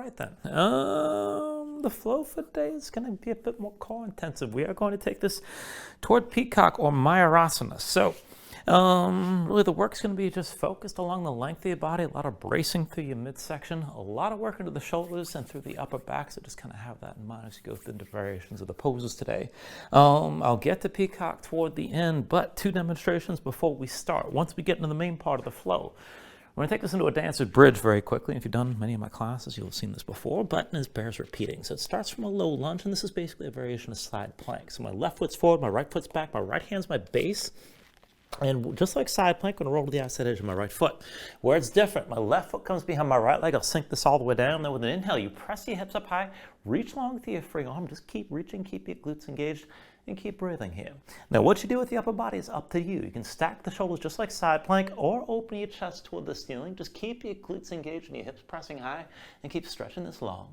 right then. The flow for today is going to be a bit more core intensive. We are going to take this toward Peacock or Mayurasana. So, really the work's going to be just focused along the length of your body, a lot of bracing through your midsection, a lot of work into the shoulders and through the upper back. So just kind of have that in mind as you go through the variations of the poses today. I'll get to Peacock toward the end, but 2 demonstrations before we start. Once we get into the main part of the flow, we're going to take this into a dancer's bridge very quickly. If you've done many of my classes, you'll have seen this before, but it bears repeating. So it starts from a low lunge, and this is basically a variation of side plank. So my left foot's forward, my right foot's back, my right hand's my base, and just like side plank, I'm going to roll to the outside edge of my right foot. Where it's different, my left foot comes behind my right leg. I'll sink this all the way down. Then with an inhale, you press your hips up high, reach long with your free arm. Just keep reaching, keep your glutes engaged, and keep breathing here. Now, what you do with the upper body is up to you. You can stack the shoulders just like side plank or open your chest toward the ceiling. Just keep your glutes engaged and your hips pressing high and keep stretching this long.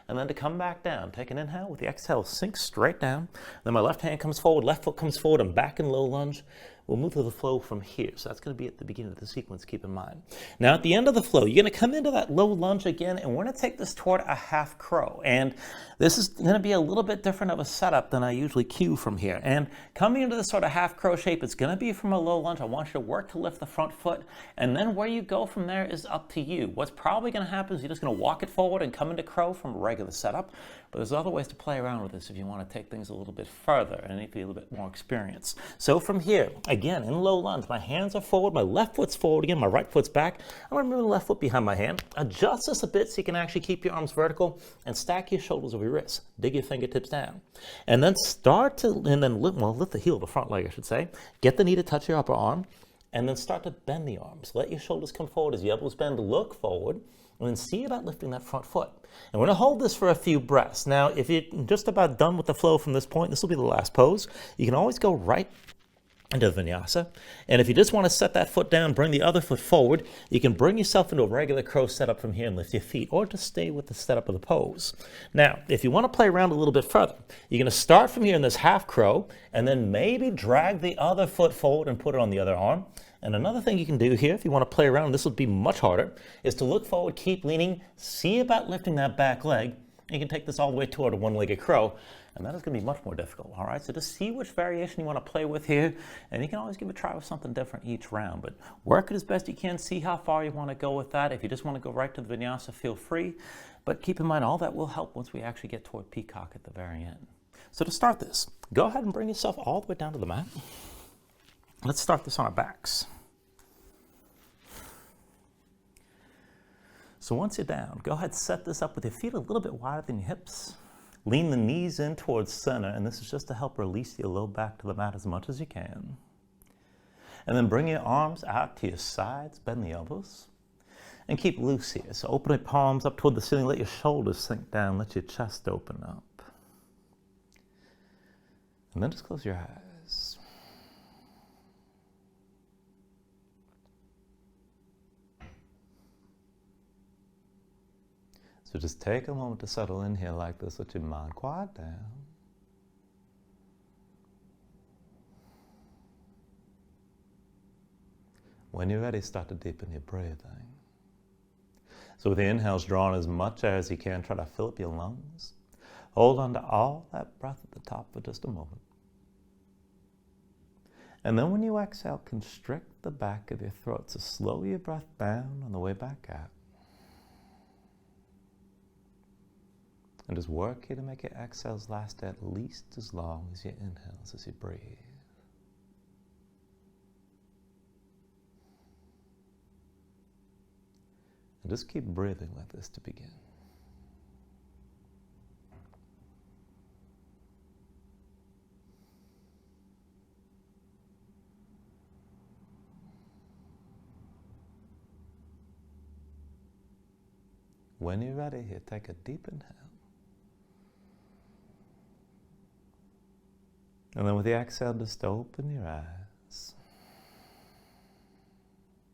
And then to come back down, take an inhale. With the exhale, sink straight down. Then my left hand comes forward, left foot comes forward, and back in low lunge. We'll move to the flow from here. So that's going to be at the beginning of the sequence, keep in mind. Now at the end of the flow, you're going to come into that low lunge again, and we're going to take this toward a half crow. And this is going to be a little bit different of a setup than I usually cue from here. And coming into this sort of half crow shape, it's going to be from a low lunge. I want you to work to lift the front foot, and then where you go from there is up to you. What's probably going to happen is you're just going to walk it forward and come into crow from a regular setup. But there's other ways to play around with this if you want to take things a little bit further and need to be a little bit more experienced. So from here, again, in low lunge, my hands are forward, my left foot's forward again, my right foot's back. I'm going to move the left foot behind my hand. Adjust this a bit so you can actually keep your arms vertical and stack your shoulders over your wrists. Dig your fingertips down. And then lift the heel of the front leg, I should say. Get the knee to touch your upper arm, and then start to bend the arms. Let your shoulders come forward as your elbows bend, look forward, and then see about lifting that front foot. And we're going to hold this for a few breaths. Now, if you're just about done with the flow from this point, this will be the last pose. You can always go right into the Vinyasa. And if you just want to set that foot down, bring the other foot forward, you can bring yourself into a regular crow setup from here and lift your feet, or just stay with the setup of the pose. Now, if you want to play around a little bit further, you're going to start from here in this half crow, and then maybe drag the other foot forward and put it on the other arm. And another thing you can do here, if you want to play around, this would be much harder, is to look forward, keep leaning, see about lifting that back leg. You can take this all the way toward a one-legged crow, and that is going to be much more difficult, all right? So just see which variation you want to play with here, and you can always give it a try with something different each round, but work it as best you can, see how far you want to go with that. If you just want to go right to the Vinyasa, feel free, but keep in mind all that will help once we actually get toward Peacock at the very end. So to start this, go ahead and bring yourself all the way down to the mat. Let's start this on our backs. So once you're down, go ahead and set this up with your feet a little bit wider than your hips. Lean the knees in towards center, and this is just to help release your low back to the mat as much as you can. And then bring your arms out to your sides, bend the elbows, and keep loose here. So open your palms up toward the ceiling, let your shoulders sink down, let your chest open up. And then just close your eyes. So just take a moment to settle in here like this. Let your mind quiet down. When you're ready, start to deepen your breathing. So with the inhales, draw in as much air as you can. Try to fill up your lungs. Hold on to all that breath at the top for just a moment. And then when you exhale, constrict the back of your throat. So slow your breath down on the way back out. And just work here to make your exhales last at least as long as your inhales as you breathe. And just keep breathing like this to begin. When you're ready, here, take a deep inhale. And then with the exhale, just open your eyes.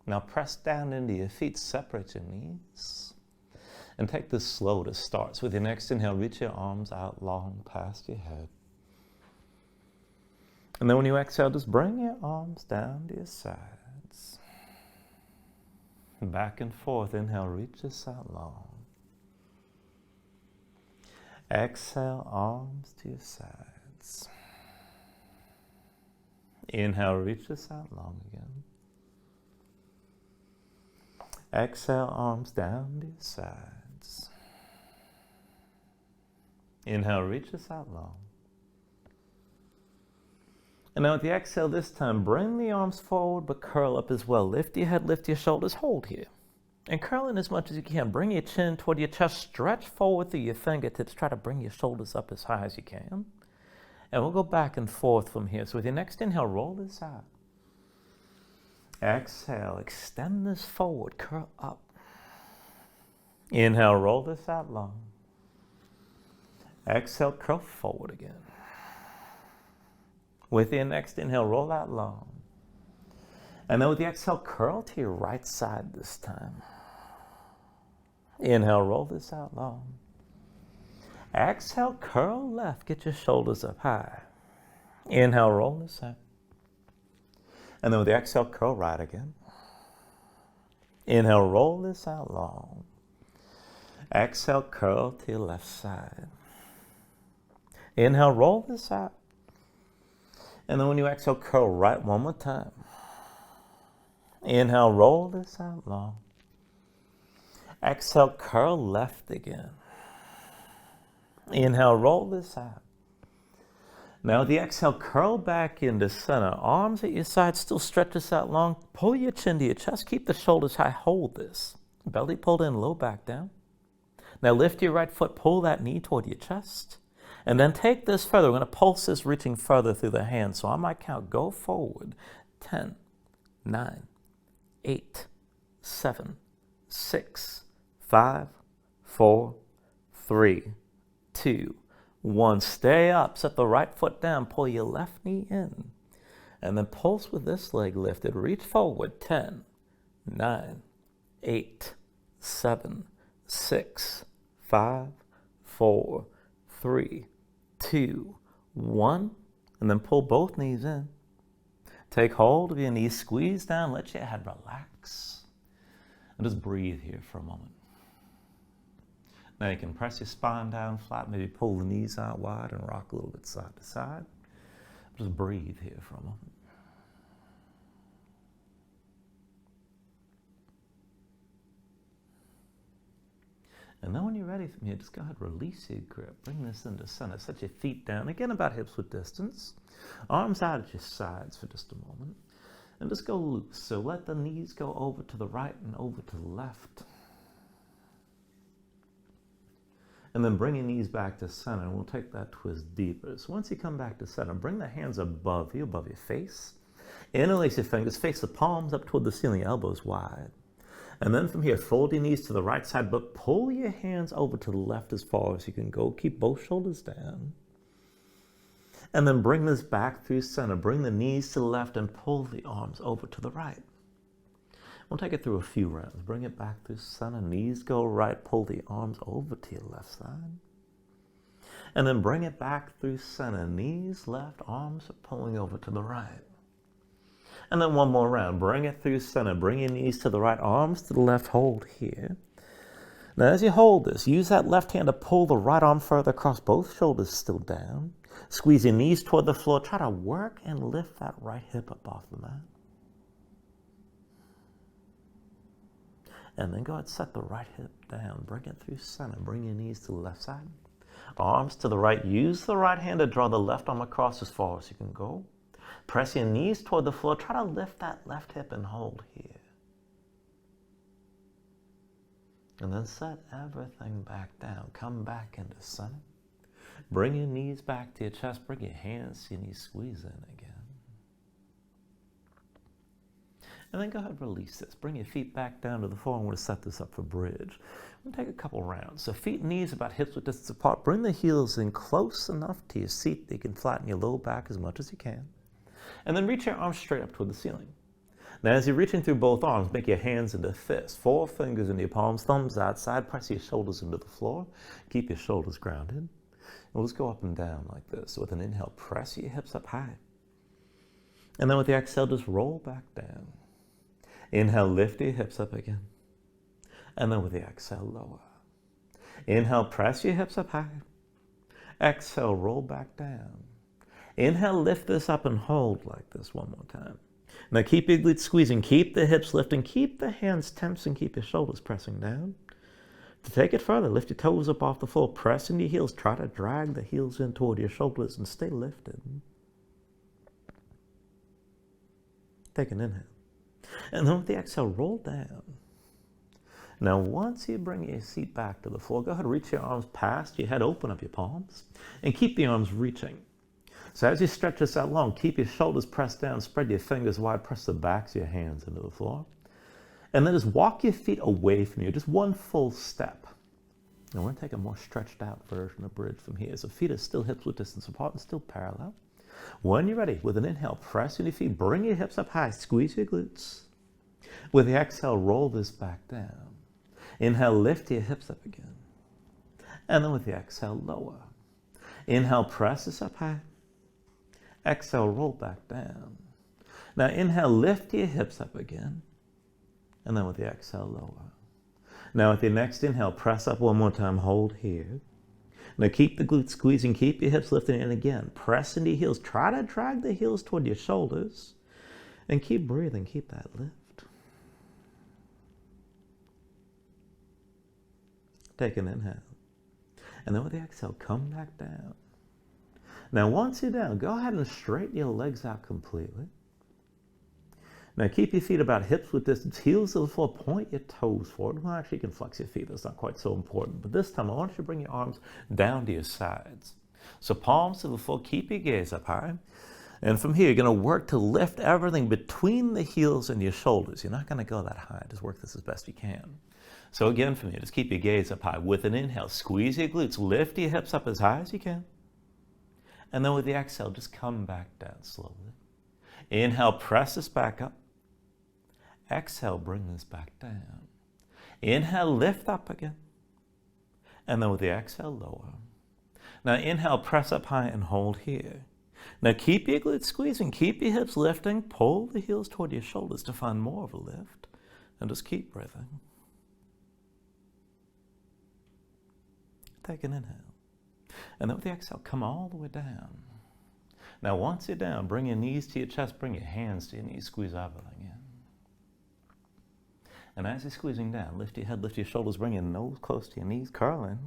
Now press down into your feet, separate your knees, and take this slow to start. So with your next inhale, reach your arms out long past your head. And then when you exhale, just bring your arms down to your sides. Back and forth, inhale, reach this out long. Exhale, arms to your sides. Inhale, reach this out long again. Exhale, arms down to your sides. Inhale, reach this out long. And now with the exhale this time, bring the arms forward, but curl up as well. Lift your head, lift your shoulders, hold here. And curl in as much as you can. Bring your chin toward your chest, stretch forward through your fingertips. Try to bring your shoulders up as high as you can. And we'll go back and forth from here. So with your next inhale, roll this out. Exhale, extend this forward, curl up. Inhale, roll this out long. Exhale, curl forward again. With your next inhale, roll out long. And then with the exhale, curl to your right side this time. Inhale, roll this out long. Exhale, curl left, get your shoulders up high. Inhale, roll this out. And then with the exhale, curl right again. Inhale, roll this out long. Exhale, curl to your left side. Inhale, roll this out. And then when you exhale, curl right one more time. Inhale, roll this out long. Exhale, curl left again. Inhale, roll this out. Now with the exhale, curl back into center. Arms at your side, still stretch this out long. Pull your chin to your chest. Keep the shoulders high. Hold this. Belly pulled in, low back down. Now lift your right foot, pull that knee toward your chest. And then take this further. We're going to pulse this, reaching further through the hands. So on my count, go forward. 10, 9, 8, 7, 6, 5, 4, 3, 2, 1. Stay up. Set the right foot down. Pull your left knee in. And then pulse with this leg lifted. Reach forward. 10, 9, 8, 7, 6, 5, 4, 3, 2, 1. And then pull both knees in. Take hold of your knees. Squeeze down. Let your head relax. And just breathe here for a moment. Now you can press your spine down flat, maybe pull the knees out wide and rock a little bit side to side. Just breathe here for a moment. And then when you're ready from here, just go ahead, release your grip. Bring this into center. Set your feet down, again about hips width distance. Arms out at your sides for just a moment. And just go loose. So let the knees go over to the right and over to the left. And then bring your knees back to center, and we'll take that twist deeper. So once you come back to center, bring the hands above you, above your face. Interlace your fingers, face the palms up toward the ceiling, elbows wide. And then from here, fold your knees to the right side, but pull your hands over to the left as far as you can go. Keep both shoulders down. And then bring this back through center. Bring the knees to the left and pull the arms over to the right. We'll take it through a few rounds. Bring it back through center. Knees go right. Pull the arms over to your left side. And then bring it back through center. Knees left, arms are pulling over to the right. And then one more round. Bring it through center. Bring your knees to the right, arms to the left. Hold here. Now as you hold this, use that left hand to pull the right arm further across, both shoulders still down. Squeeze your knees toward the floor. Try to work and lift that right hip up off the mat. And then go ahead, set the right hip down. Bring it through center. Bring your knees to the left side. Arms to the right. Use the right hand to draw the left arm across as far as you can go. Press your knees toward the floor. Try to lift that left hip and hold here. And then set everything back down. Come back into center. Bring your knees back to your chest. Bring your hands to your knees. Squeeze in again. And then go ahead and release this. Bring your feet back down to the floor. I'm going to set this up for bridge. We'll take a couple rounds. So feet and knees about hips width distance apart. Bring the heels in close enough to your seat that you can flatten your low back as much as you can. And then reach your arms straight up toward the ceiling. Now as you're reaching through both arms, make your hands into fists. 4 fingers into your palms, thumbs outside. Press your shoulders into the floor. Keep your shoulders grounded. And we'll just go up and down like this. So with an inhale, press your hips up high. And then with the exhale, just roll back down. Inhale, lift your hips up again. And then with the exhale, lower. Inhale, press your hips up high. Exhale, roll back down. Inhale, lift this up and hold like this one more time. Now keep your glutes squeezing, keep the hips lifting, keep the hands tense, and keep your shoulders pressing down. To take it further, lift your toes up off the floor, press into your heels, try to drag the heels in toward your shoulders and stay lifted. Take an inhale. And then with the exhale, roll down. Now once you bring your seat back to the floor, go ahead and reach your arms past your head, open up your palms, and keep the arms reaching. So as you stretch this out long, keep your shoulders pressed down, spread your fingers wide, press the backs of your hands into the floor. And then just walk your feet away from you, just one full step. And we're going to take a more stretched out version of bridge from here. So feet are still hips width distance apart and still parallel. When you're ready, with an inhale, press your feet, bring your hips up high, squeeze your glutes. With the exhale, roll this back down. Inhale, lift your hips up again. And then with the exhale, lower. Inhale, press this up high. Exhale, roll back down. Now inhale, lift your hips up again. And then with the exhale, lower. Now with your next inhale, press up one more time, hold here. Now keep the glutes squeezing, keep your hips lifting, and again, press into your heels. Try to drag the heels toward your shoulders. And keep breathing, keep that lift. Take an inhale. And then with the exhale, come back down. Now once you're down, go ahead and straighten your legs out completely. Now keep your feet about hips width distance, heels to the floor, point your toes forward. Well, actually you can flex your feet, that's not quite so important. But this time I want you to bring your arms down to your sides. So palms to the floor, keep your gaze up high. And from here, you're going to work to lift everything between the heels and your shoulders. You're not going to go that high, just work this as best you can. So again from here, just keep your gaze up high. With an inhale, squeeze your glutes, lift your hips up as high as you can. And then with the exhale, just come back down slowly. Inhale, press this back up. Exhale, bring this back down. Inhale, lift up again. And then with the exhale, lower. Now inhale, press up high and hold here. Now keep your glutes squeezing, keep your hips lifting, pull the heels toward your shoulders to find more of a lift. And just keep breathing. Take an inhale. And then with the exhale, come all the way down. Now once you're down, bring your knees to your chest, bring your hands to your knees, squeeze everything in. And as you're squeezing down, lift your head, lift your shoulders, bring your nose close to your knees, curl in.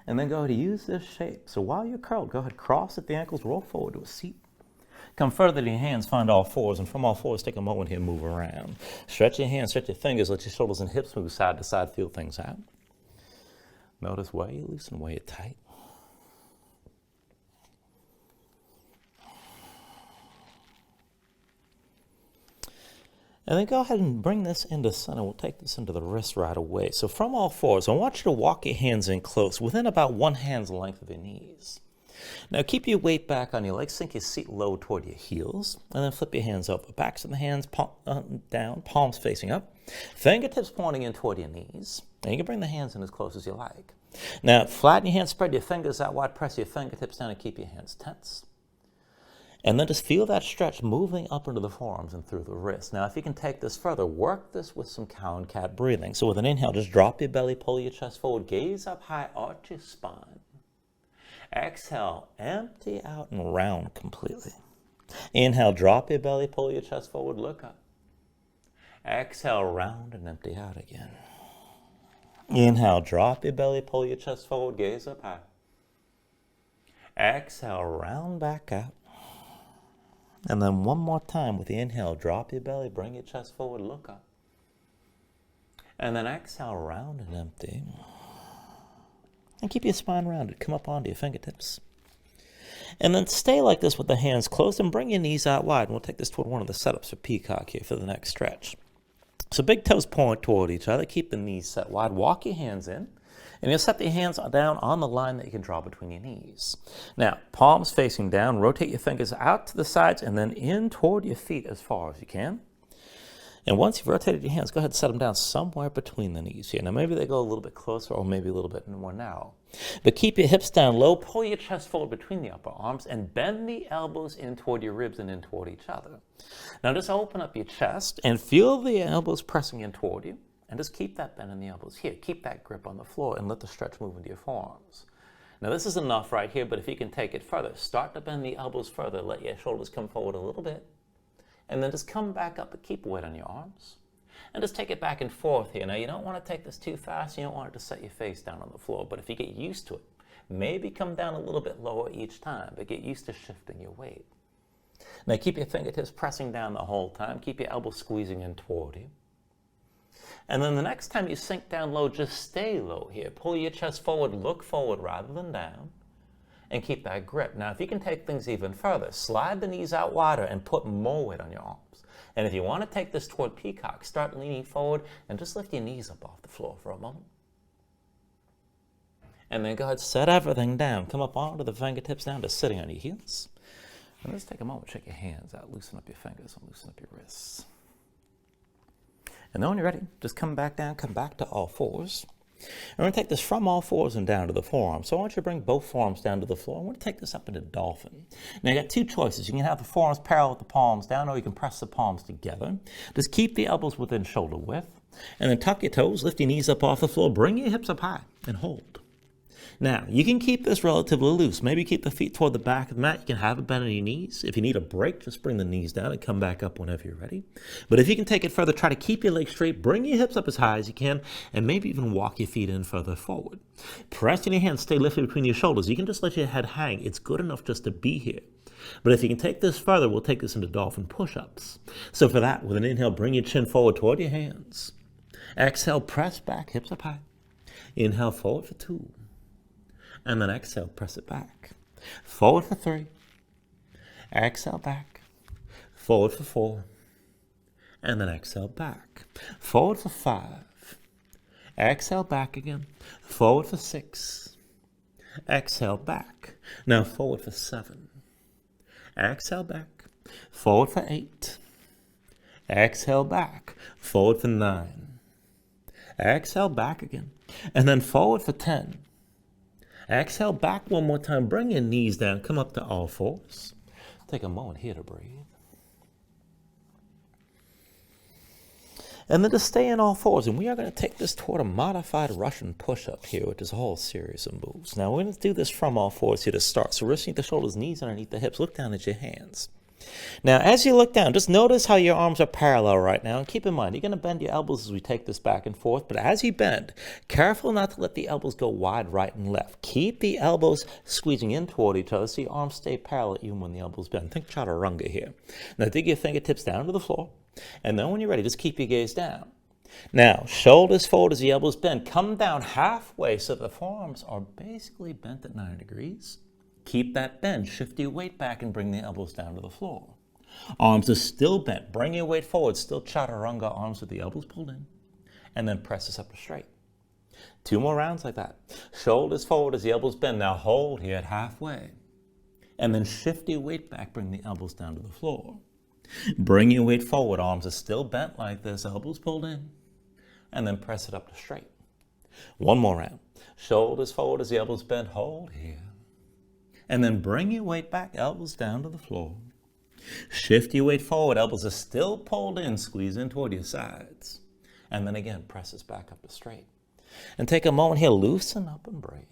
And then go ahead and use this shape. So while you're curled, go ahead, cross at the ankles, roll forward to a seat. Come further to your hands, find all fours, and from all fours, take a moment here, move around. Stretch your hands, stretch your fingers, let your shoulders and hips move side to side, feel things out. Notice where you loosen, where you tight. And then go ahead and bring this into center. We'll take this into the wrist right away. So from all fours, I want you to walk your hands in close, within about one hand's length of your knees. Now keep your weight back on your legs, sink your seat low toward your heels, and then flip your hands over. Backs of the hands down, palms facing up, fingertips pointing in toward your knees. And you can bring the hands in as close as you like. Now flatten your hands, spread your fingers out wide, press your fingertips down and keep your hands tense. And then just feel that stretch moving up into the forearms and through the wrists. Now if you can take this further, work this with some cow and cat breathing. So with an inhale, just drop your belly, pull your chest forward, gaze up high, arch your spine. Exhale, empty out and round completely. Inhale, drop your belly, pull your chest forward, look up. Exhale, round and empty out again. Inhale, drop your belly, pull your chest forward, gaze up high. Exhale, round back out. And then one more time with the inhale, drop your belly, bring your chest forward, look up. And then exhale, round and empty. And keep your spine rounded. Come up onto your fingertips. And then stay like this with the hands closed and bring your knees out wide. And we'll take this toward one of the setups for Peacock here for the next stretch. So big toes point toward each other. Keep the knees set wide. Walk your hands in. And you'll set the hands down on the line that you can draw between your knees. Now, palms facing down. Rotate your fingers out to the sides and then in toward your feet as far as you can. And once you've rotated your hands, go ahead and set them down somewhere between the knees here. Now maybe they go a little bit closer or maybe a little bit more narrow. But keep your hips down low, pull your chest forward between the upper arms, and bend the elbows in toward your ribs and in toward each other. Now just open up your chest and feel the elbows pressing in toward you. And just keep that bend in the elbows here. Keep that grip on the floor and let the stretch move into your forearms. Now this is enough right here, but if you can take it further, start to bend the elbows further, let your shoulders come forward a little bit, and then just come back up and keep weight on your arms. And just take it back and forth here. Now you don't want to take this too fast, you don't want it to set your face down on the floor, but if you get used to it, maybe come down a little bit lower each time, but get used to shifting your weight. Now keep your fingertips pressing down the whole time, keep your elbows squeezing in toward you. And then the next time you sink down low, just stay low here. Pull your chest forward, look forward rather than down, and keep that grip. Now, if you can take things even further, slide the knees out wider and put more weight on your arms. And if you want to take this toward Peacock, start leaning forward and just lift your knees up off the floor for a moment. And then go ahead, set everything down. Come up onto the fingertips down to sitting on your heels. And let's take a moment, check your hands out, loosen up your fingers and loosen up your wrists. And then when you're ready, just come back down, come back to all fours. And we're going to take this from all fours and down to the forearms. So I want you to bring both forearms down to the floor. I want to take this up into Dolphin. Now you got two choices. You can have the forearms parallel with the palms down, or you can press the palms together. Just keep the elbows within shoulder width. And then tuck your toes, lift your knees up off the floor, bring your hips up high, and hold. Now, you can keep this relatively loose. Maybe keep the feet toward the back of the mat. You can have a bend on your knees. If you need a break, just bring the knees down and come back up whenever you're ready. But if you can take it further, try to keep your legs straight, bring your hips up as high as you can, and maybe even walk your feet in further forward. Pressing your hands, stay lifted between your shoulders. You can just let your head hang. It's good enough just to be here. But if you can take this further, we'll take this into Dolphin Push-Ups. So for that, with an inhale, bring your chin forward toward your hands. Exhale, press back, hips up high. Inhale, forward for 2. And then exhale, press it back. Forward for 3. Exhale back. Forward for 4. And then exhale back. Forward for 5. Exhale back again. Forward for 6. Exhale back. Now forward for 7. Exhale back. Forward for 8. Exhale back. Forward for 9. Exhale back again. And then forward for 10. Exhale back one more time. Bring your knees down. Come up to all fours. Take a moment here to breathe. And then to stay in all fours. And we are going to take this toward a modified Russian push-up here with this whole series of moves. Now we're going to do this from all fours here to start. So resting the shoulders, knees underneath the hips. Look down at your hands. Now, as you look down, just notice how your arms are parallel right now. And keep in mind, you're going to bend your elbows as we take this back and forth. But as you bend, careful not to let the elbows go wide right and left. Keep the elbows squeezing in toward each other so your arms stay parallel even when the elbows bend. Think Chaturanga here. Now, dig your fingertips down to the floor. And then when you're ready, just keep your gaze down. Now, shoulders forward as the elbows bend. Come down halfway so the forearms are basically bent at 90 degrees. Keep that bend. Shift your weight back and bring the elbows down to the floor. Arms are still bent. Bring your weight forward. Still Chaturanga, arms with the elbows pulled in. And then press this up to straight. 2 more rounds like that. Shoulders forward as the elbows bend. Now hold here at halfway. And then shift your weight back. Bring the elbows down to the floor. Bring your weight forward. Arms are still bent like this. Elbows pulled in. And then press it up to straight. 1 more round. Shoulders forward as the elbows bend. Hold here. And then bring your weight back, elbows down to the floor. Shift your weight forward, elbows are still pulled in, squeeze in toward your sides. And then again, press this back up to straight. And take a moment here, loosen up and breathe.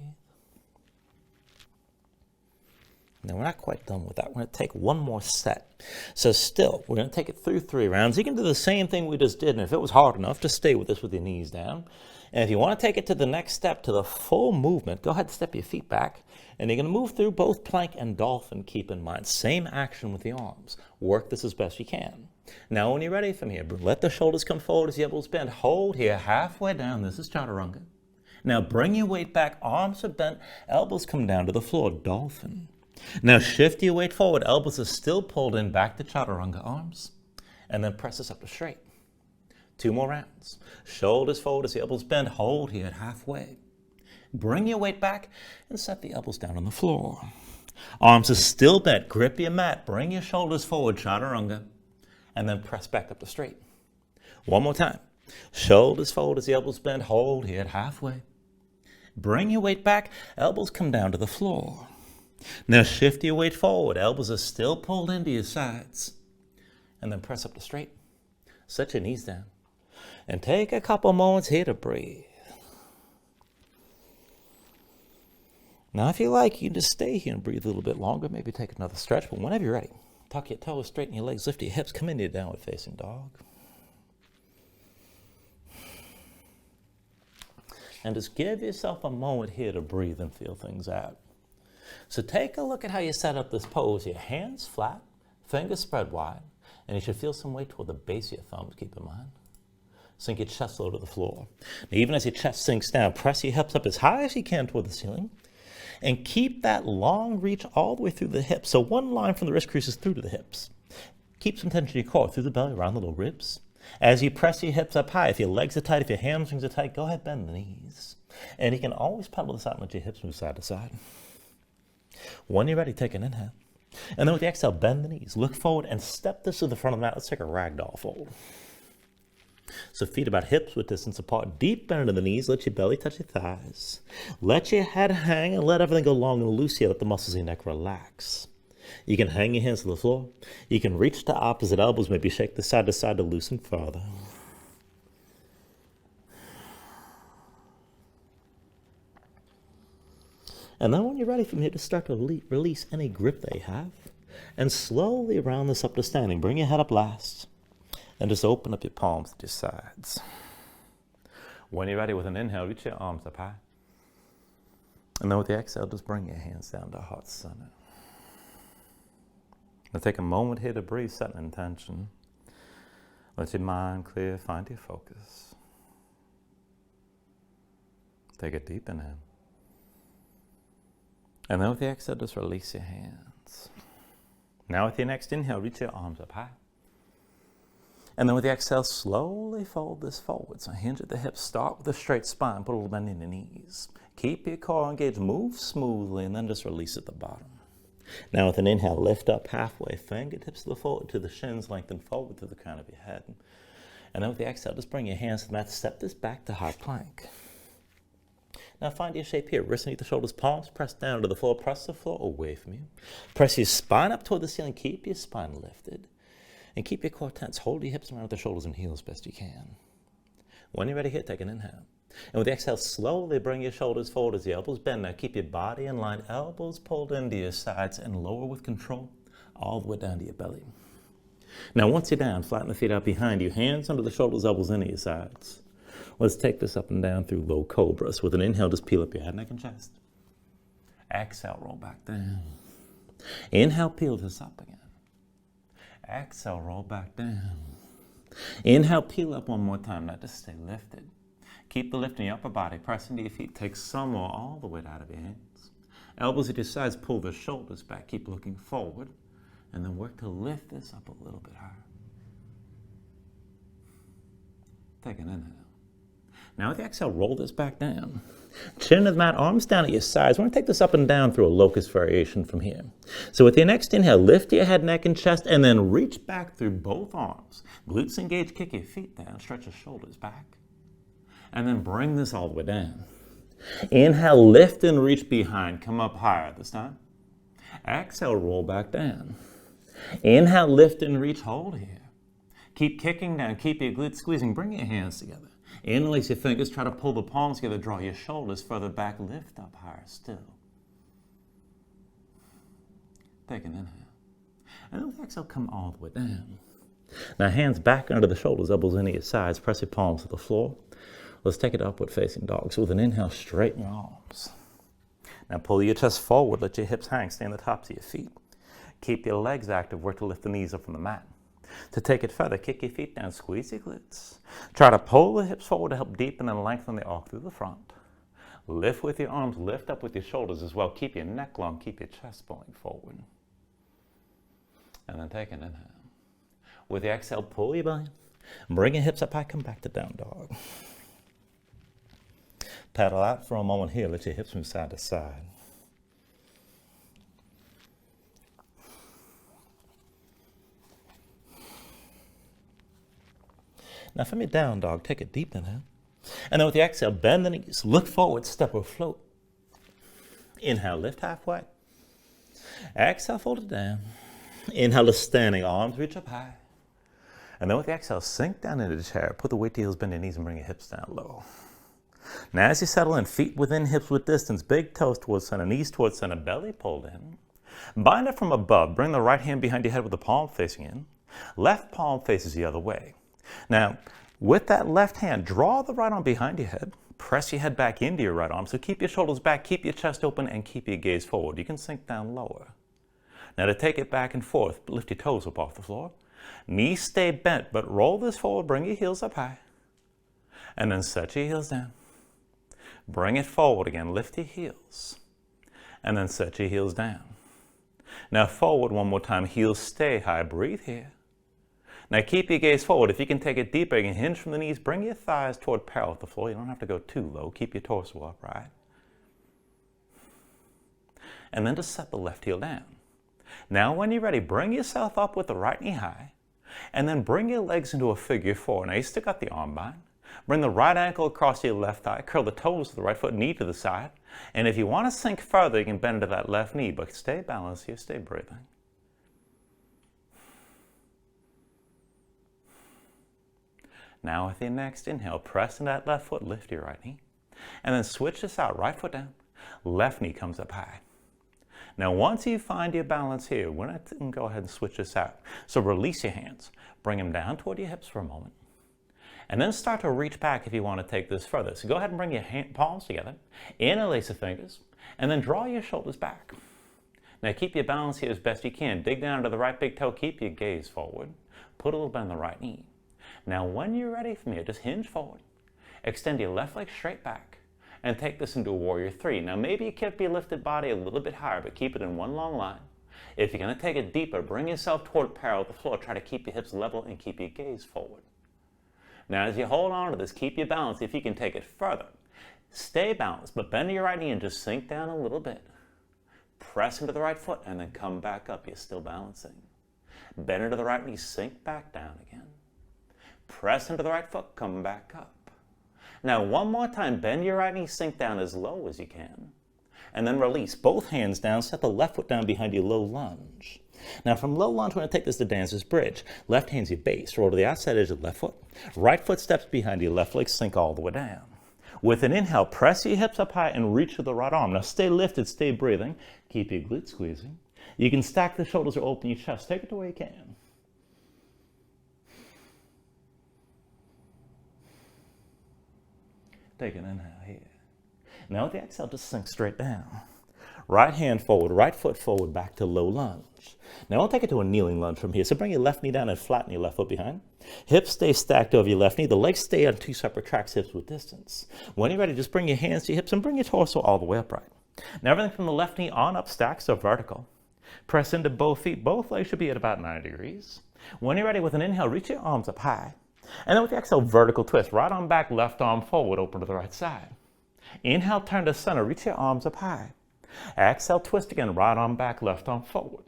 Now we're not quite done with that. We're going to take one more set. So still, we're going to take it through 3 rounds. You can do the same thing we just did, and if it was hard enough, just stay with this with your knees down. And if you want to take it to the next step, to the full movement, go ahead and step your feet back. And you're going to move through both plank and dolphin, keep in mind. Same action with the arms. Work this as best you can. Now when you're ready from here, let the shoulders come forward as the elbows bend. Hold here, halfway down. This is Chaturanga. Now bring your weight back, arms are bent, elbows come down to the floor, dolphin. Now shift your weight forward, elbows are still pulled in, back to Chaturanga, arms. And then press this up to straight. 2 more rounds. Shoulders forward as the elbows bend, hold here at halfway. Bring your weight back and set the elbows down on the floor. Arms are still bent. Grip your mat. Bring your shoulders forward, Chaturanga. And then press back up to straight. 1 more time. Shoulders forward as the elbows bend. Hold here at halfway. Bring your weight back. Elbows come down to the floor. Now shift your weight forward. Elbows are still pulled into your sides. And then press up to straight. Set your knees down. And take a couple moments here to breathe. Now, if you like, you can just stay here and breathe a little bit longer, maybe take another stretch, but whenever you're ready, tuck your toes, straighten your legs, lift your hips, come into your downward facing dog. And just give yourself a moment here to breathe and feel things out. So take a look at how you set up this pose. Your hands flat, fingers spread wide, and you should feel some weight toward the base of your thumbs, keep in mind. Sink your chest low to the floor. Now, even as your chest sinks down, press your hips up as high as you can toward the ceiling, and keep that long reach all the way through the hips. So one line from the wrist creases through to the hips. Keep some tension in your core, through the belly, around the low ribs. As you press your hips up high, if your legs are tight, if your hamstrings are tight, go ahead, bend the knees. And you can always pedal this out and let your hips move side to side. When you're ready, take an inhale. And then with the exhale, bend the knees, look forward, and step this to the front of the mat. Let's take a ragdoll fold. So feet about hips width distance apart, deep bend into the knees, let your belly touch your thighs. Let your head hang and let everything go long and loose here, let the muscles of your neck relax. You can hang your hands to the floor. You can reach to opposite elbows, maybe shake the side to side to loosen further. And then when you're ready from here, just start to release any grip that you have. And slowly round this up to standing. Bring your head up last. And just open up your palms to your sides. When you're ready with an inhale, reach your arms up high. And then with the exhale, just bring your hands down to heart center. Now take a moment here to breathe, set an intention. Let your mind clear, find your focus. Take a deep inhale. And then with the exhale, just release your hands. Now with your next inhale, reach your arms up high. And then with the exhale, slowly fold this forward. So hinge at the hips, start with a straight spine, put a little bend in the knees. Keep your core engaged, move smoothly, and then just release at the bottom. Now with an inhale, lift up halfway, fingertips to the forward, to the shins, lengthen forward to the crown of your head. And then with the exhale, just bring your hands to the mat, step this back to high plank. Now find your shape here, wrists underneath the shoulders, palms press down to the floor, press the floor away from you. Press your spine up toward the ceiling, keep your spine lifted. And keep your core tense, hold your hips around with the shoulders and heels best you can. When you're ready here, take an inhale. And with the exhale, slowly bring your shoulders forward as the elbows bend. Now keep your body in line, elbows pulled into your sides and lower with control, all the way down to your belly. Now once you're down, flatten the feet out behind you, hands under the shoulders, elbows into your sides. Let's take this up and down through low cobras. With an inhale, just peel up your head, neck, and chest. Exhale, roll back down. Inhale, peel this up again. Exhale, roll back down. Inhale, peel up one more time. Now just stay lifted. Keep the lift in your upper body. Press into your feet. Take some more all the way out of your hands. Elbows at your sides. Pull the shoulders back. Keep looking forward. And then work to lift this up a little bit higher. Take an inhale. Now with the exhale, roll this back down. Chin to the mat, arms down at your sides. We're going to take this up and down through a locust variation from here. So with your next inhale, lift your head, neck, and chest, and then reach back through both arms. Glutes engaged, kick your feet down, stretch your shoulders back. And then bring this all the way down. Inhale, lift and reach behind. Come up higher this time. Exhale, roll back down. Inhale, lift and reach, hold here. Keep kicking down, keep your glutes squeezing. Bring your hands together. Interlace your fingers, try to pull the palms together, draw your shoulders further back, lift up higher still. Take an inhale. And then with the exhale, come all the way down. Now hands back under the shoulders, elbows into your sides, press your palms to the floor. Let's take it upward facing dog. So with an inhale, straighten your arms. Now pull your chest forward, let your hips hang, stay on the tops of your feet. Keep your legs active, work to lift the knees up from the mat. To take it further, kick your feet down, squeeze your glutes. Try to pull the hips forward to help deepen and lengthen the arc through the front. Lift with your arms, lift up with your shoulders as well. Keep your neck long, keep your chest pulling forward. And then take an inhale. With the exhale, pull your belly. Bring your hips up high, come back to down dog. Paddle out for a moment here, let your hips move side to side. Now from your down dog, take a deep inhale. And then with the exhale, bend the knees, look forward, step or float. Inhale, lift halfway. Exhale, fold it down. Inhale to standing, arms reach up high. And then with the exhale, sink down into the chair. Put the weight to heels, bend your knees, and bring your hips down low. Now as you settle in, feet within, hips with distance, big toes towards center, knees towards center, belly pulled in. Bind it from above. Bring the right hand behind your head with the palm facing in. Left palm faces the other way. Now, with that left hand, draw the right arm behind your head. Press your head back into your right arm. So keep your shoulders back, keep your chest open, and keep your gaze forward. You can sink down lower. Now to take it back and forth, lift your toes up off the floor. Knees stay bent, but roll this forward. Bring your heels up high. And then set your heels down. Bring it forward again. Lift your heels. And then set your heels down. Now forward one more time. Heels stay high. Breathe here. Now keep your gaze forward. If you can take it deeper, you can hinge from the knees. Bring your thighs toward parallel with the floor. You don't have to go too low. Keep your torso upright. And then just set the left heel down. Now when you're ready, bring yourself up with the right knee high. And then bring your legs into a figure four. Now you stick out the arm bind. Bring the right ankle across your left thigh. Curl the toes of the right foot, knee to the side. And if you want to sink further, you can bend into that left knee. But stay balanced here. Stay breathing. Now with your next inhale, press in that left foot, lift your right knee. And then switch this out, right foot down, left knee comes up high. Now once you find your balance here, we're going to go ahead and switch this out. So release your hands, bring them down toward your hips for a moment. And then start to reach back if you want to take this further. So go ahead and bring your palms together, interlace the fingers, and then draw your shoulders back. Now keep your balance here as best you can. Dig down to the right big toe, keep your gaze forward. Put a little bend in the right knee. Now when you're ready from here, just hinge forward. Extend your left leg straight back and take this into a warrior three. Now maybe you keep your lifted body a little bit higher, but keep it in one long line. If you're going to take it deeper, bring yourself toward parallel with the floor. Try to keep your hips level and keep your gaze forward. Now as you hold on to this, keep your balance. If you can take it further, stay balanced, but bend your right knee and just sink down a little bit. Press into the right foot and then come back up. You're still balancing. Bend into the right knee, sink back down again. Press into the right foot, come back up. Now one more time, bend your right knee, sink down as low as you can. And then release both hands down, set the left foot down behind you, low lunge. Now from low lunge, we're going to take this to dancer's bridge. Left hand's your base, roll to the outside edge of the left foot. Right foot steps behind you, left leg sink all the way down. With an inhale, press your hips up high and reach with the right arm. Now stay lifted, stay breathing. Keep your glutes squeezing. You can stack the shoulders or open your chest. Take it the way you can. Take an inhale here. Now with the exhale, just sink straight down. Right hand forward, right foot forward, back to low lunge. Now I'll take it to a kneeling lunge from here. So bring your left knee down and flatten your left foot behind. Hips stay stacked over your left knee. The legs stay on two separate tracks, hips with distance. When you're ready, just bring your hands to your hips and bring your torso all the way upright. Now everything from the left knee on up, stack, so vertical. Press into both feet. Both legs should be at about 90 degrees. When you're ready, with an inhale, reach your arms up high. And then with the exhale, vertical twist. Right arm back, left arm forward, open to the right side. Inhale, turn to center. Reach your arms up high. Exhale, twist again. Right arm back, left arm forward.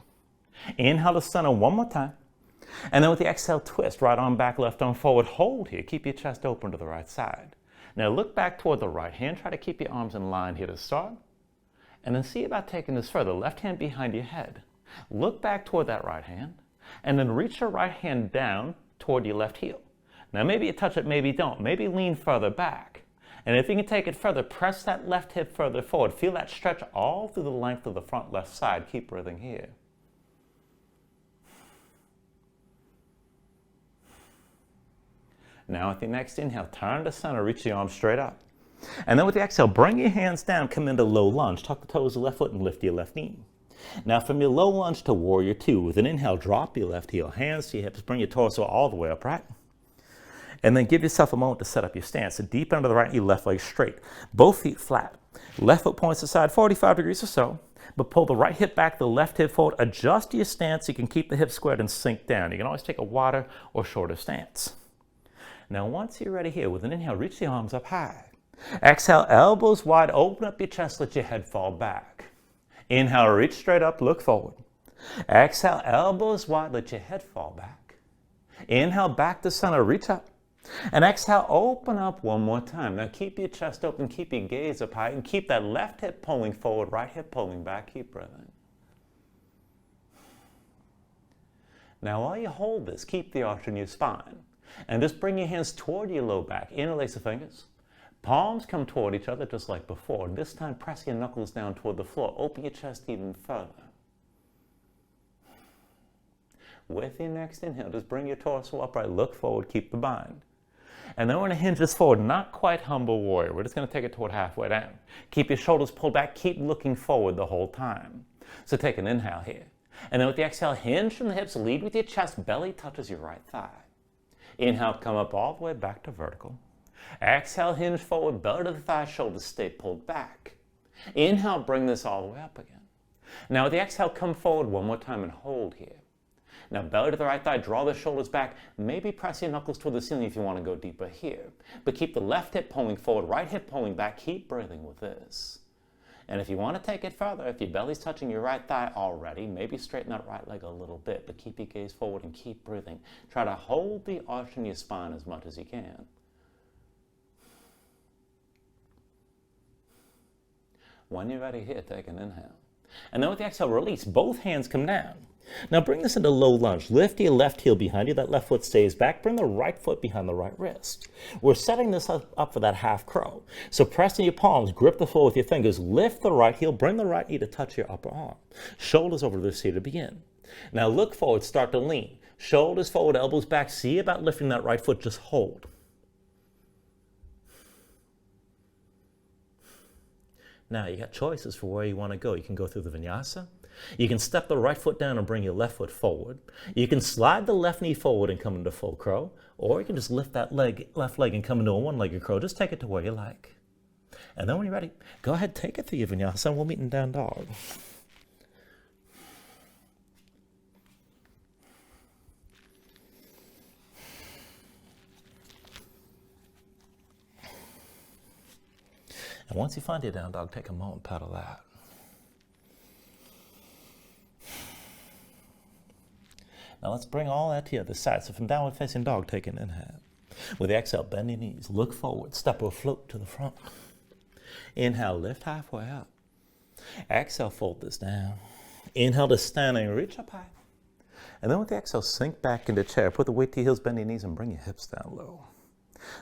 Inhale to center one more time. And then with the exhale, twist. Right arm back, left arm forward. Hold here. Keep your chest open to the right side. Now look back toward the right hand. Try to keep your arms in line here to start. And then see about taking this further. Left hand behind your head. Look back toward that right hand. And then reach your right hand down toward your left heel. Now maybe you touch it, maybe you don't. Maybe lean further back. And if you can take it further, press that left hip further forward. Feel that stretch all through the length of the front left side. Keep breathing here. Now with your next inhale, turn to center, reach the arms straight up. And then with the exhale, bring your hands down, come into low lunge. Tuck the toes of the left foot and lift your left knee. Now from your low lunge to warrior two, with an inhale, drop your left heel, hands to your hips, bring your torso all the way upright. And then give yourself a moment to set up your stance. So deep under the right knee, left leg straight. Both feet flat. Left foot points aside 45 degrees or so. But pull the right hip back, the left hip forward. Adjust your stance so you can keep the hips squared and sink down. You can always take a wider or shorter stance. Now once you're ready here, with an inhale, reach the arms up high. Exhale, elbows wide, open up your chest, let your head fall back. Inhale, reach straight up, look forward. Exhale, elbows wide, let your head fall back. Inhale, back to center, reach up. And exhale, open up one more time. Now keep your chest open, keep your gaze up high, and keep that left hip pulling forward, right hip pulling back. Keep breathing. Now while you hold this, keep the arch in your spine. And just bring your hands toward your low back. Interlace the fingers. Palms come toward each other just like before. This time, press your knuckles down toward the floor. Open your chest even further. With your next inhale, just bring your torso upright, look forward, keep the bind. And then we're going to hinge this forward, not quite humble warrior. We're just going to take it toward halfway down. Keep your shoulders pulled back, keep looking forward the whole time. So take an inhale here. And then with the exhale, hinge from the hips, lead with your chest, belly touches your right thigh. Inhale, come up all the way back to vertical. Exhale, hinge forward, belly to the thigh, shoulders stay pulled back. Inhale, bring this all the way up again. Now with the exhale, come forward one more time and hold here. Now belly to the right thigh, draw the shoulders back. Maybe press your knuckles toward the ceiling if you want to go deeper here. But keep the left hip pulling forward, right hip pulling back. Keep breathing with this. And if you want to take it further, if your belly's touching your right thigh already, maybe straighten that right leg a little bit, but keep your gaze forward and keep breathing. Try to hold the arch in your spine as much as you can. When you're ready here, take an inhale. And then with the exhale, release. Both hands come down. Now bring this into low lunge. Lift your left heel behind you. That left foot stays back. Bring the right foot behind the right wrist. We're setting this up for that half crow. So press in your palms, grip the floor with your fingers. Lift the right heel. Bring the right knee to touch your upper arm. Shoulders over to the seat to begin. Now look forward. Start to lean. Shoulders forward, elbows back. See about lifting that right foot. Just hold. Now you got choices for where you want to go. You can go through the Vinyasa. You can step the right foot down and bring your left foot forward. You can slide the left knee forward and come into full crow. Or you can just lift that left leg and come into a one-legged crow. Just take it to where you like. And then when you're ready, go ahead, take it through your Vinyasa and we'll meet in down dog. And once you find your down dog, take a moment, paddle that. Now let's bring all that to the other side. So from downward facing dog, take an inhale. With the exhale, bend your knees, look forward, step or float to the front. Inhale, lift halfway up. Exhale, fold this down. Inhale to standing, reach up high. And then with the exhale, sink back into chair. Put the weight to your heels, bend your knees, and bring your hips down low.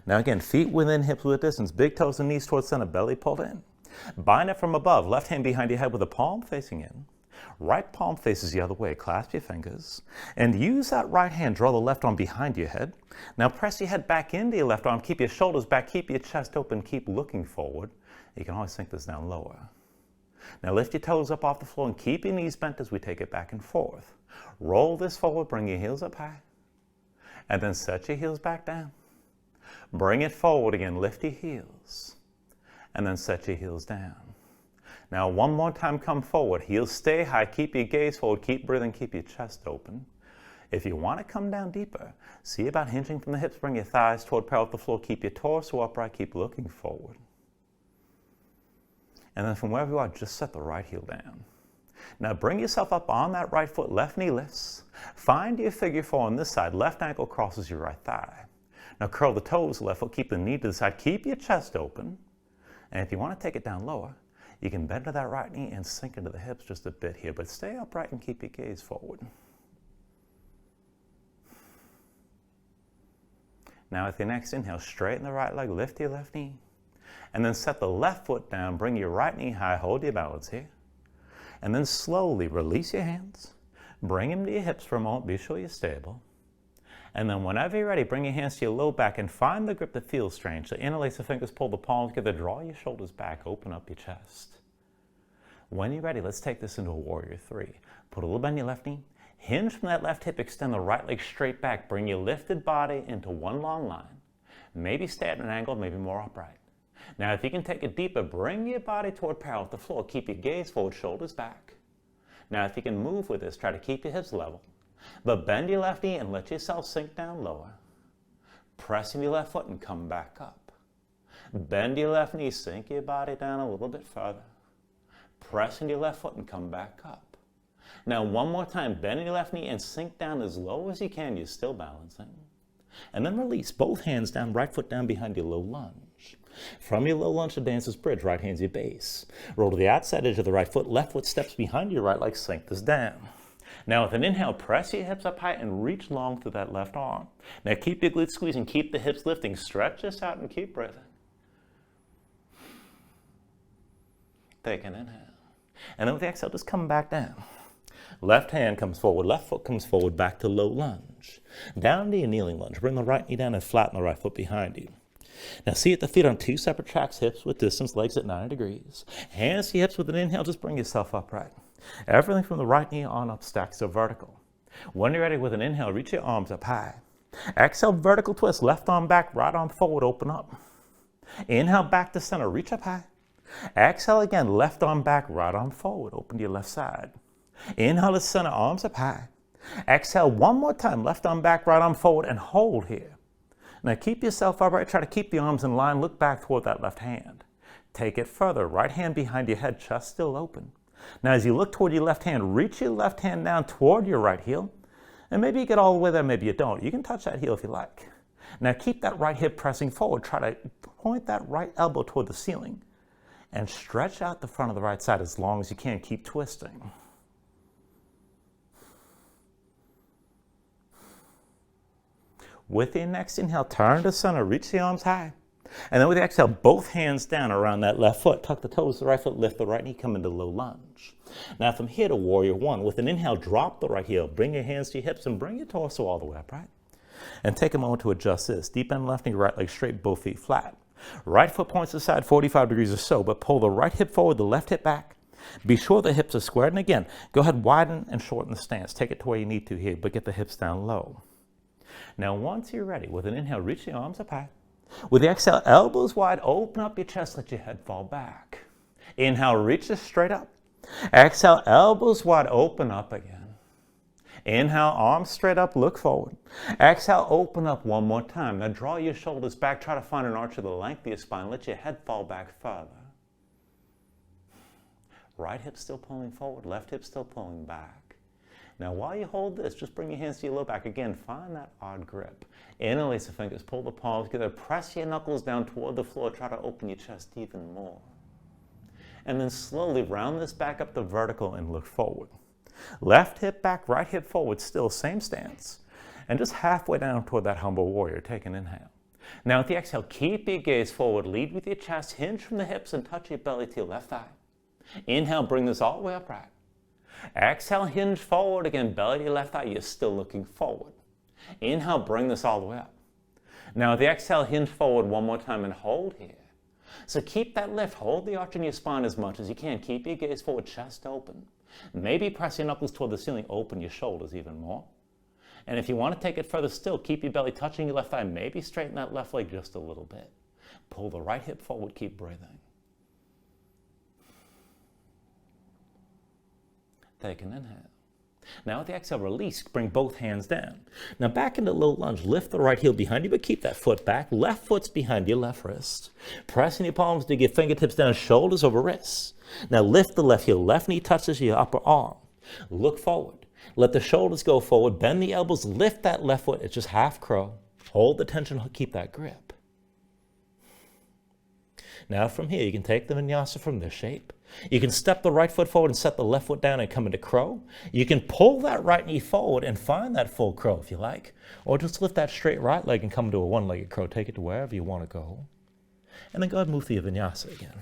Now again, feet within, hips with distance, big toes and knees towards center, belly pulled in. Bind it from above, left hand behind your head with the palm facing in. Right palm faces the other way, clasp your fingers, and use that right hand, draw the left arm behind your head. Now press your head back into your left arm, keep your shoulders back, keep your chest open, keep looking forward. You can always sink this down lower. Now lift your toes up off the floor and keep your knees bent as we take it back and forth. Roll this forward, bring your heels up high, and then set your heels back down. Bring it forward again, lift your heels, and then set your heels down. Now one more time, come forward, heels stay high, keep your gaze forward, keep breathing, keep your chest open. If you want to come down deeper, see about hinging from the hips, bring your thighs toward parallel with the floor, keep your torso upright, keep looking forward. And then from wherever you are, just set the right heel down. Now bring yourself up on that right foot, left knee lifts. Find your figure four on this side, left ankle crosses your right thigh. Now curl the toes, left foot, keep the knee to the side, keep your chest open. And if you want to take it down lower, you can bend to that right knee and sink into the hips just a bit here, but stay upright and keep your gaze forward. Now with your next inhale, straighten the right leg, lift your left knee, and then set the left foot down, bring your right knee high, hold your balance here, and then slowly release your hands, bring them to your hips for a moment, be sure you're stable. And then whenever you're ready, bring your hands to your low back and find the grip that feels strange. So interlace the fingers, pull the palms together, draw your shoulders back, open up your chest. When you're ready, let's take this into a warrior three. Put a little bend in your left knee, hinge from that left hip, extend the right leg straight back, bring your lifted body into one long line. Maybe stay at an angle, maybe more upright. Now if you can take it deeper, bring your body toward parallel with the floor, keep your gaze forward, shoulders back. Now if you can move with this, try to keep your hips level. But bend your left knee and let yourself sink down lower. Press in your left foot and come back up. Bend your left knee, sink your body down a little bit further. Press in your left foot and come back up. Now one more time, bend your left knee and sink down as low as you can. You're still balancing. And then release, both hands down, right foot down behind your low lunge. From your low lunge to dancer's bridge, right hand's your base. Roll to the outside edge of the right foot, left foot steps behind your right leg, sink this down. Now with an inhale, press your hips up high and reach long through that left arm. Now keep your glutes squeezing, keep the hips lifting, stretch this out and keep breathing. Take an inhale. And then with the exhale, just come back down. Left hand comes forward, left foot comes forward, back to low lunge. Down to your kneeling lunge. Bring the right knee down and flatten the right foot behind you. Now seat the feet on two separate tracks, hips with distance, legs at 90 degrees. Hands to your hips with an inhale, just bring yourself upright. Everything from the right knee on up stacks to vertical. When you're ready with an inhale, reach your arms up high. Exhale, vertical twist, left arm back, right arm forward, open up. Inhale, back to center, reach up high. Exhale again, left arm back, right arm forward, open to your left side. Inhale to center, arms up high. Exhale one more time, left arm back, right arm forward, and hold here. Now keep yourself upright, try to keep the arms in line, look back toward that left hand. Take it further, right hand behind your head, chest still open. Now as you look toward your left hand, reach your left hand down toward your right heel. And maybe you get all the way there, maybe you don't. You can touch that heel if you like. Now keep that right hip pressing forward, try to point that right elbow toward the ceiling. And stretch out the front of the right side as long as you can, keep twisting. With your next inhale, turn to center, reach the arms high. And then with the exhale, both hands down around that left foot. Tuck the toes to the right foot, lift the right knee, come into low lunge. Now from here to warrior one, with an inhale, drop the right heel, bring your hands to your hips and bring your torso all the way upright. And take a moment to adjust this. Deep bend left knee, right leg straight, both feet flat. Right foot points to the side, 45 degrees or so, but pull the right hip forward, the left hip back. Be sure the hips are squared. And again, go ahead, widen and shorten the stance. Take it to where you need to here, but get the hips down low. Now, once you're ready, with an inhale, reach the arms up high. With the exhale, elbows wide, open up your chest, let your head fall back. Inhale, reach this straight up. Exhale, elbows wide, open up again. Inhale, arms straight up, look forward. Exhale, open up one more time. Now draw your shoulders back, try to find an arch of the length of your spine. Let your head fall back further. Right hip still pulling forward, left hip still pulling back. Now while you hold this, just bring your hands to your low back. Again, find that odd grip. Interlace the fingers, pull the palms together, press your knuckles down toward the floor, try to open your chest even more. And then slowly round this back up to vertical and look forward. Left hip back, right hip forward, still same stance. And just halfway down toward that humble warrior, take an inhale. Now with the exhale, keep your gaze forward, lead with your chest, hinge from the hips and touch your belly to your left thigh. Inhale, bring this all the way upright. Exhale, hinge forward again, belly to your left thigh, you're still looking forward. Inhale, bring this all the way up. Now with the exhale, hinge forward one more time and hold here. So keep that lift, hold the arch in your spine as much as you can. Keep your gaze forward, chest open. Maybe press your knuckles toward the ceiling, open your shoulders even more. And if you want to take it further still, keep your belly touching your left thigh. Maybe straighten that left leg just a little bit. Pull the right hip forward, keep breathing. Take an inhale. Now with the exhale, release, bring both hands down. Now back into low lunge, lift the right heel behind you, but keep that foot back. Left foot's behind your left wrist. Pressing your palms to get fingertips down, shoulders over wrists. Now lift the left heel, left knee touches your upper arm. Look forward. Let the shoulders go forward, bend the elbows, lift that left foot, it's just half crow. Hold the tension, keep that grip. Now from here, you can take the vinyasa from this shape. You can step the right foot forward and set the left foot down and come into crow. You can pull that right knee forward and find that full crow if you like. Or just lift that straight right leg and come into a one-legged crow. Take it to wherever you want to go. And then go ahead and move to your vinyasa again.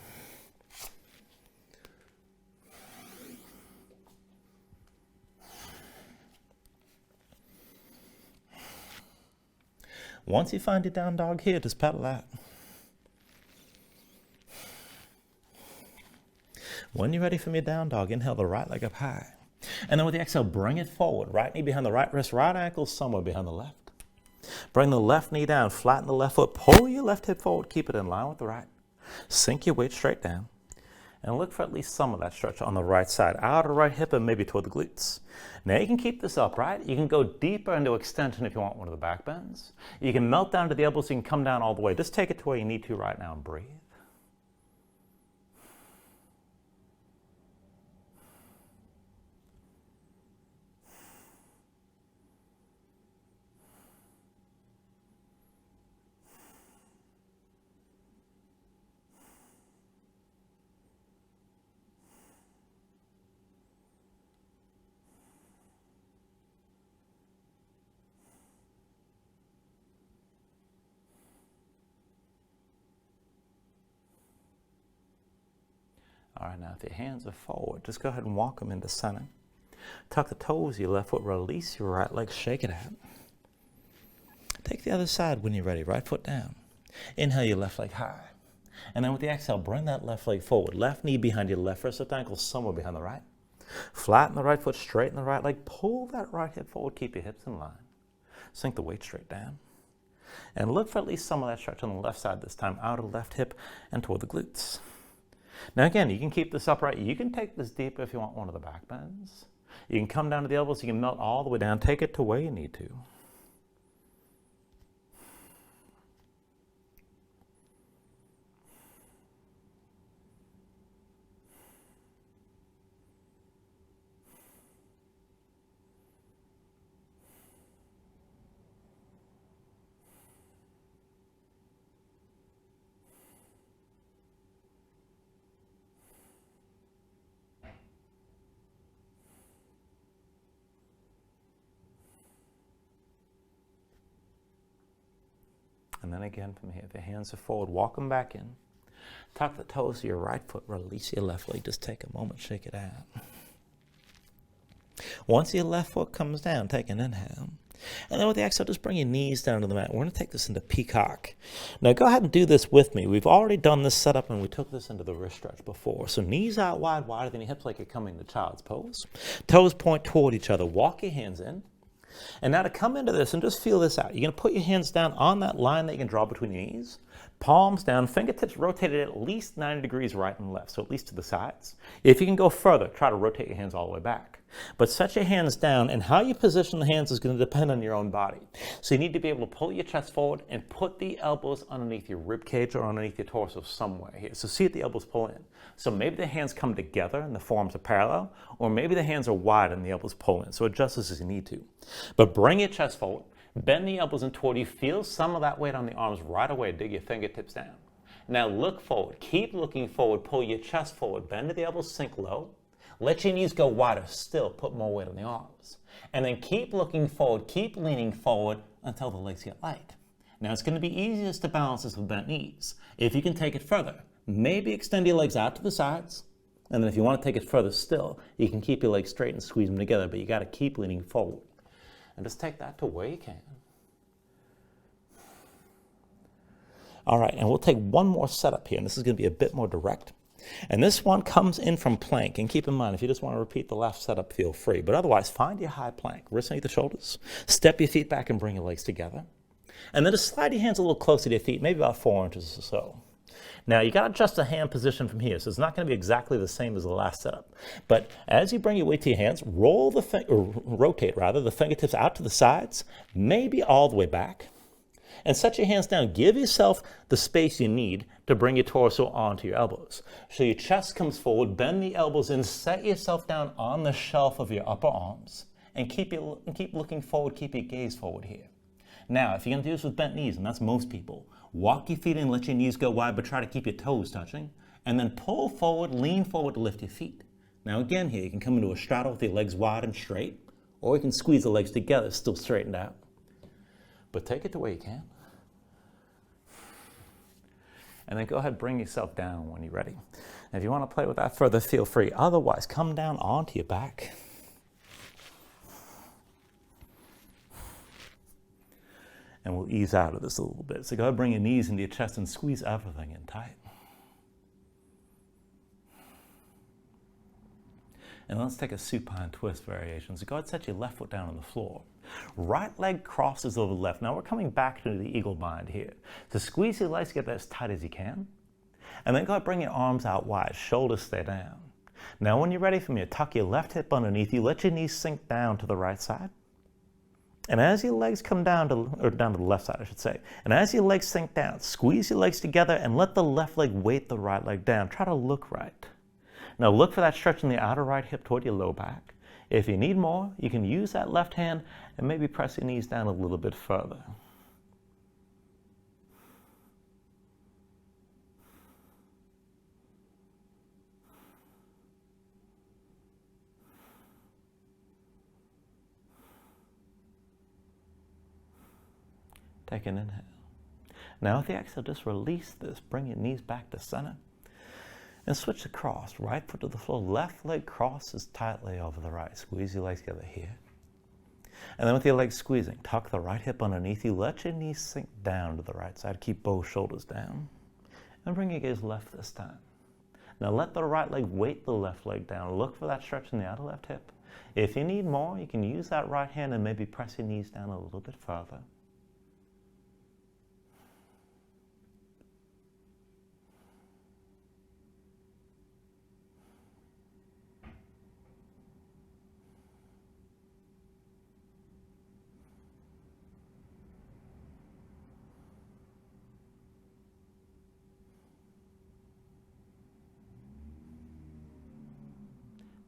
Once you find your down dog here, just pedal out. When you're ready for your down dog, inhale the right leg up high. And then with the exhale, bring it forward. Right knee behind the right wrist, right ankle somewhere behind the left. Bring the left knee down, flatten the left foot, pull your left hip forward, keep it in line with the right. Sink your weight straight down. And look for at least some of that stretch on the right side, outer right hip and maybe toward the glutes. Now you can keep this upright. You can go deeper into extension if you want one of the back bends. You can melt down to the elbows, you can come down all the way. Just take it to where you need to right now and breathe. All right, now if your hands are forward, just go ahead and walk them into center. Tuck the toes of your left foot, release your right leg, shake it out. Take the other side when you're ready, right foot down. Inhale your left leg high. And then with the exhale, bring that left leg forward. Left knee behind your left wrist, left ankle somewhere behind the right. Flatten the right foot, straighten the right leg. Pull that right hip forward, keep your hips in line. Sink the weight straight down. And look for at least some of that stretch on the left side this time, out of the left hip and toward the glutes. Now again, you can keep this upright. You can take this deeper if you want one of the back bends. You can come down to the elbows. You can melt all the way down. Take it to where you need to. And then again from here, if your hands are forward, walk them back in. Tuck the toes of your right foot, release your left leg. Just take a moment, shake it out. Once your left foot comes down, take an inhale. And then with the exhale, just bring your knees down to the mat. We're going to take this into Peacock. Now go ahead and do this with me. We've already done this setup and we took this into the wrist stretch before. So knees out wide, wider than your hips like you're coming to child's pose. Toes point toward each other. Walk your hands in. And now to come into this and just feel this out, you're going to put your hands down on that line that you can draw between your knees. Palms down, fingertips rotated at least 90 degrees right and left, so at least to the sides. If you can go further, try to rotate your hands all the way back. But set your hands down, and how you position the hands is going to depend on your own body. So you need to be able to pull your chest forward and put the elbows underneath your rib cage or underneath your torso somewhere here. So see if the elbows pull in. So maybe the hands come together and the forearms are parallel, or maybe the hands are wide and the elbows pull in. So adjust this as you need to. But bring your chest forward, bend the elbows in toward you. Feel some of that weight on the arms right away. Dig your fingertips down. Now look forward. Keep looking forward. Pull your chest forward. Bend the elbows, sink low. Let your knees go wider. Still put more weight on the arms. And then keep looking forward. Keep leaning forward until the legs get light. Now it's going to be easiest to balance this with bent knees. If you can take it further, maybe extend your legs out to the sides. And then if you want to take it further still, you can keep your legs straight and squeeze them together, but you got to keep leaning forward. And just take that to where you can. All right, and we'll take one more setup here, and this is going to be a bit more direct. And this one comes in from plank. And keep in mind, if you just want to repeat the left setup, feel free. But otherwise, find your high plank. Wrists underneath the shoulders. Step your feet back and bring your legs together. And then just slide your hands a little closer to your feet, maybe about 4 inches or so. Now, you got to adjust the hand position from here, so it's not going to be exactly the same as the last setup. But as you bring your weight to your hands, rotate the fingertips out to the sides, maybe all the way back. And set your hands down. Give yourself the space you need to bring your torso onto your elbows. So your chest comes forward, bend the elbows in, set yourself down on the shelf of your upper arms, and keep looking forward, keep your gaze forward here. Now, if you're going to do this with bent knees, and that's most people, walk your feet in, let your knees go wide, but try to keep your toes touching, and then pull forward, lean forward to lift your feet. Now again here, you can come into a straddle with your legs wide and straight, or you can squeeze the legs together, still straightened out. But take it the way you can. And then go ahead and bring yourself down when you're ready. And if you want to play with that further, feel free. Otherwise, come down onto your back. And we'll ease out of this a little bit. So go ahead and bring your knees into your chest and squeeze everything in tight. And let's take a supine twist variation. So go ahead and set your left foot down on the floor. Right leg crosses over the left. Now we're coming back to the eagle bind here. So squeeze your legs, get that as tight as you can. And then go ahead and bring your arms out wide, shoulders stay down. Now when you're ready from here, tuck your left hip underneath you, let your knees sink down to the right side. And as your legs come down to the left side, I should say. And as your legs sink down, squeeze your legs together and let the left leg weight the right leg down. Try to look right. Now look for that stretch in the outer right hip toward your low back. If you need more, you can use that left hand and maybe press your knees down a little bit further. Take an inhale. Now with the exhale, just release this. Bring your knees back to center. And switch across. Right foot to the floor. Left leg crosses tightly over the right. Squeeze your legs together here. And then with your legs squeezing, tuck the right hip underneath you. Let your knees sink down to the right side. Keep both shoulders down. And bring your gaze left this time. Now let the right leg weight the left leg down. Look for that stretch in the outer left hip. If you need more, you can use that right hand and maybe press your knees down a little bit further.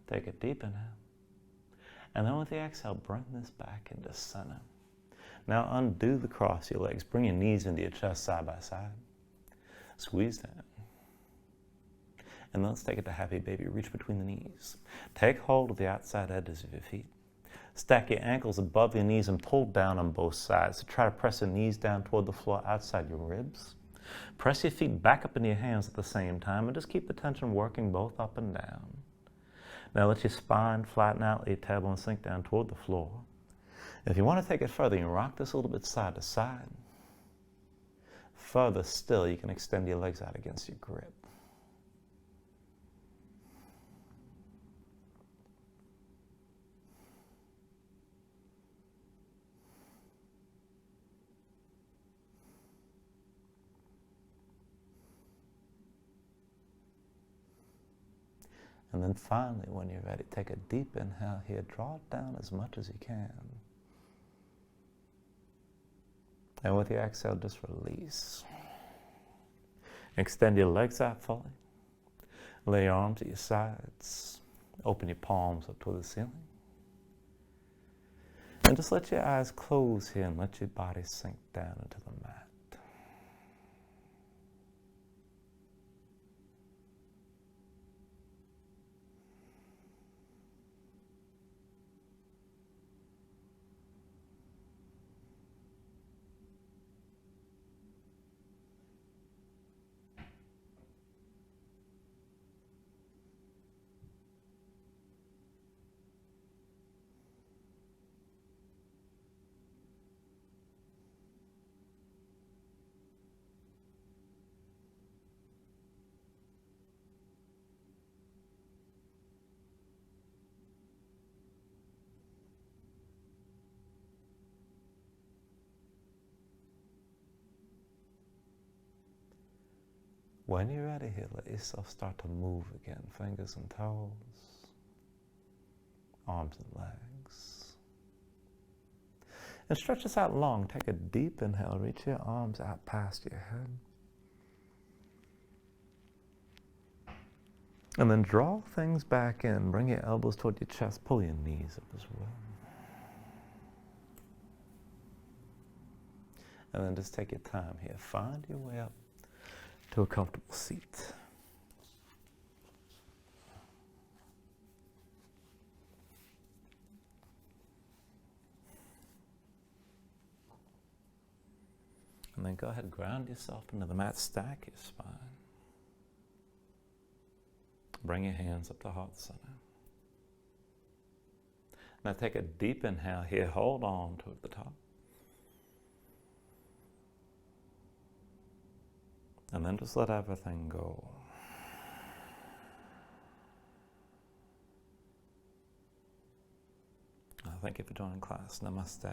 Take a deep inhale. And then with the exhale, bring this back into center. Now undo the cross your legs. Bring your knees into your chest side by side. Squeeze down. And let's take it to happy baby. Reach between the knees. Take hold of the outside edges of your feet. Stack your ankles above your knees and pull down on both sides. So try to press your knees down toward the floor outside your ribs. Press your feet back up into your hands at the same time and just keep the tension working both up and down. Now let your spine flatten out, let your tailbone sink down toward the floor. If you want to take it further, you can rock this a little bit side to side. Further still, you can extend your legs out against your grip. And then finally, when you're ready, take a deep inhale here. Draw it down as much as you can. And with your exhale, just release. Extend your legs out fully. Lay your arms at your sides. Open your palms up toward the ceiling. And just let your eyes close here and let your body sink down into the mat. When you're ready here, let yourself start to move again. Fingers and toes, arms and legs. And stretch this out long. Take a deep inhale. Reach your arms out past your head. And then draw things back in. Bring your elbows toward your chest. Pull your knees up as well. And then just take your time here. Find your way up to a comfortable seat. And then go ahead and ground yourself into the mat. Stack your spine. Bring your hands up to heart center. Now take a deep inhale here. Hold on toward the top. And then just let everything go. Thank you for joining class. Namaste.